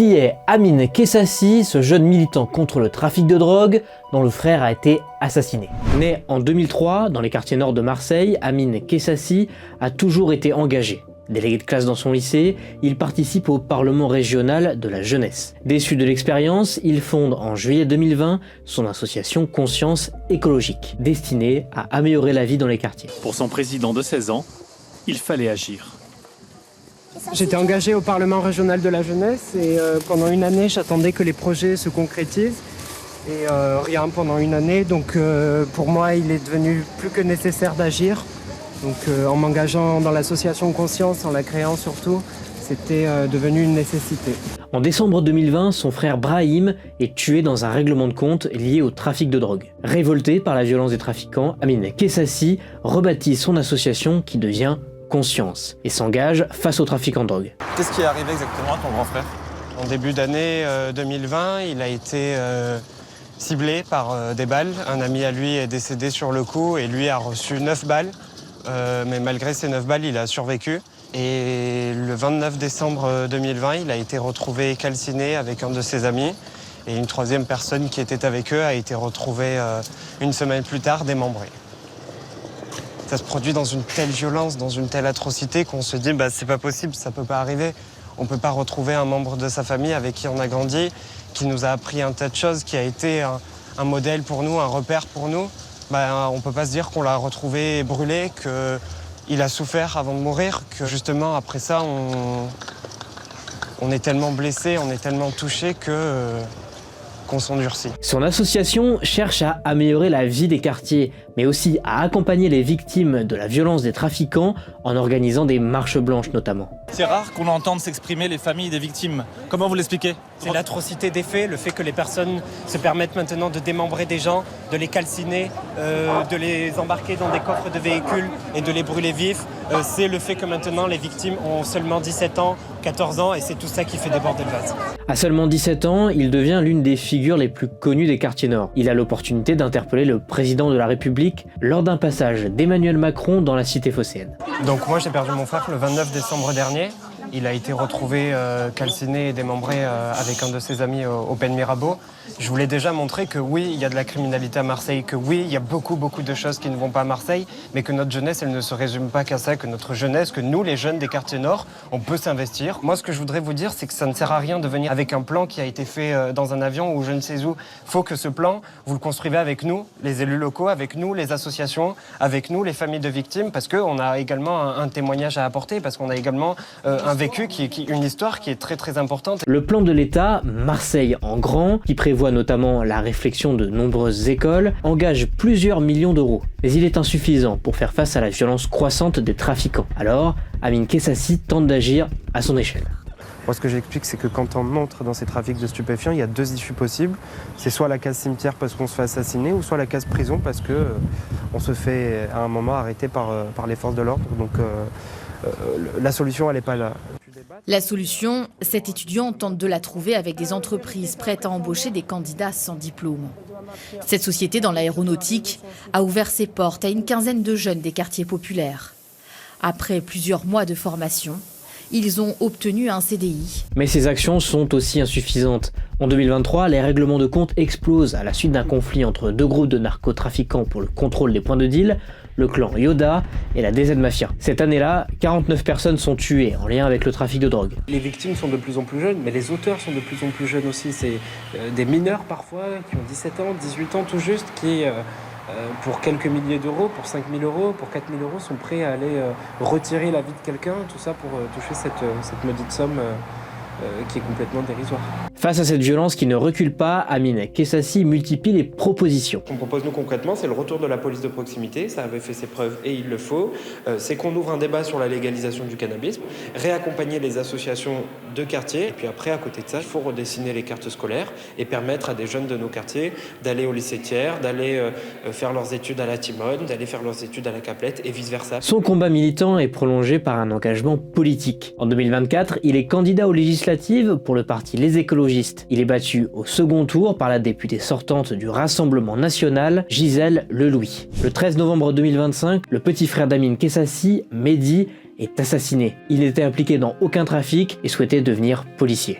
Qui est Amin Kessassi, ce jeune militant contre le trafic de drogue dont le frère a été assassiné? Né en 2003 dans les quartiers nord de Marseille, Amin Kessassi a toujours été engagé. Délégué de classe dans son lycée, il participe au Parlement régional de la jeunesse. Déçu de l'expérience, il fonde en juillet 2020 son association Conscience écologique, destinée à améliorer la vie dans les quartiers. Pour son président de 16 ans, il fallait agir. J'étais engagé au Parlement régional de la jeunesse et pendant une année, j'attendais que les projets se concrétisent. Et rien pendant une année, donc pour moi, il est devenu plus que nécessaire d'agir. Donc en m'engageant dans l'association Conscience, en la créant surtout, c'était devenu une nécessité. En décembre 2020, son frère Brahim est tué dans un règlement de compte lié au trafic de drogue. Révolté par la violence des trafiquants, Amin Kessassi rebaptise son association qui devient Conscience et s'engage face aux trafiquants de drogue. Qu'est-ce qui est arrivé exactement à ton grand frère? En début d'année 2020, il a été ciblé par des balles. Un ami à lui est décédé sur le coup et lui a reçu 9 balles. Mais malgré ces 9 balles, il a survécu. Et le 29 décembre 2020, il a été retrouvé calciné avec un de ses amis. Et une troisième personne qui était avec eux a été retrouvée une semaine plus tard, démembrée. Ça se produit dans une telle violence, dans une telle atrocité qu'on se dit c'est pas possible, ça peut pas arriver. On peut pas retrouver un membre de sa famille avec qui on a grandi, qui nous a appris un tas de choses, qui a été un modèle pour nous, un repère pour nous. On peut pas se dire qu'on l'a retrouvé brûlé, qu'il a souffert avant de mourir, que justement après ça on est tellement blessé, on est tellement touché qu'on s'endurcit. Son association cherche à améliorer la vie des quartiers, mais aussi à accompagner les victimes de la violence des trafiquants en organisant des marches blanches notamment. C'est rare qu'on entende s'exprimer les familles des victimes. Comment vous l'expliquez? C'est l'atrocité des faits, le fait que les personnes se permettent maintenant de démembrer des gens, de les calciner, de les embarquer dans des coffres de véhicules et de les brûler vifs. C'est le fait que maintenant les victimes ont seulement 17 ans, 14 ans et c'est tout ça qui fait déborder le vase. À seulement 17 ans, il devient l'une des figures les plus connues des quartiers nord. Il a l'opportunité d'interpeller le président de la République lors d'un passage d'Emmanuel Macron dans la cité phocéenne. Donc moi j'ai perdu mon frère le 29 décembre dernier. Il a été retrouvé calciné et démembré avec un de ses amis au Pen Mirabeau. Je voulais déjà montrer que oui, il y a de la criminalité à Marseille, que oui, il y a beaucoup de choses qui ne vont pas à Marseille, mais que notre jeunesse, elle ne se résume pas qu'à ça, que notre jeunesse, que nous, les jeunes des quartiers nord, on peut s'investir. Moi, ce que je voudrais vous dire, c'est que ça ne sert à rien de venir avec un plan qui a été fait dans un avion ou je ne sais où. Il faut que ce plan, vous le construisez avec nous, les élus locaux, avec nous, les associations, avec nous, les familles de victimes, parce qu'on a également un témoignage à apporter, parce qu'on a également un vécu, une histoire qui est très très importante. Le plan de l'État, Marseille en grand, qui prévoit notamment la réflexion de nombreuses écoles, engage plusieurs millions d'euros. Mais il est insuffisant pour faire face à la violence croissante des trafiquants. Alors, Amin Kessassi tente d'agir à son échelle. Moi, ce que j'explique, c'est que quand on entre dans ces trafics de stupéfiants, il y a 2 issues possibles. C'est soit la case cimetière parce qu'on se fait assassiner, ou soit la case prison parce que on se fait à un moment arrêter par les forces de l'ordre. Donc la solution, elle n'est pas là. La solution, cet étudiant tente de la trouver avec des entreprises prêtes à embaucher des candidats sans diplôme. Cette société dans l'aéronautique a ouvert ses portes à une quinzaine de jeunes des quartiers populaires. Après plusieurs mois de formation, ils ont obtenu un CDI. Mais ces actions sont aussi insuffisantes. En 2023, les règlements de compte explosent à la suite d'un conflit entre 2 groupes de narcotrafiquants pour le contrôle des points de deal, le clan Yoda et la DZ Mafia. Cette année-là, 49 personnes sont tuées en lien avec le trafic de drogue. Les victimes sont de plus en plus jeunes, mais les auteurs sont de plus en plus jeunes aussi. C'est des mineurs parfois qui ont 17 ans, 18 ans tout juste, qui pour quelques milliers d'euros, pour 5 000 euros, pour 4 000 euros, sont prêts à aller retirer la vie de quelqu'un, tout ça pour toucher cette maudite somme qui est complètement dérisoire. Face à cette violence qui ne recule pas, Amin Kessassi multiplie les propositions. Ce qu'on propose nous concrètement, c'est le retour de la police de proximité, ça avait fait ses preuves et il le faut. C'est qu'on ouvre un débat sur la légalisation du cannabis, réaccompagner les associations de quartier, et puis après, à côté de ça, il faut redessiner les cartes scolaires et permettre à des jeunes de nos quartiers d'aller au lycée Thiers, d'aller faire leurs études à la Timone, d'aller faire leurs études à la Caplette et vice-versa. Son combat militant est prolongé par un engagement politique. En 2024, il est candidat aux législatives pour le parti Les Écologistes. Il est battu au second tour par la députée sortante du Rassemblement National, Gisèle Lelouis. Le 13 novembre 2025, le petit frère d'Amin Kessassi, Mehdi, est assassiné. Il n'était impliqué dans aucun trafic et souhaitait devenir policier.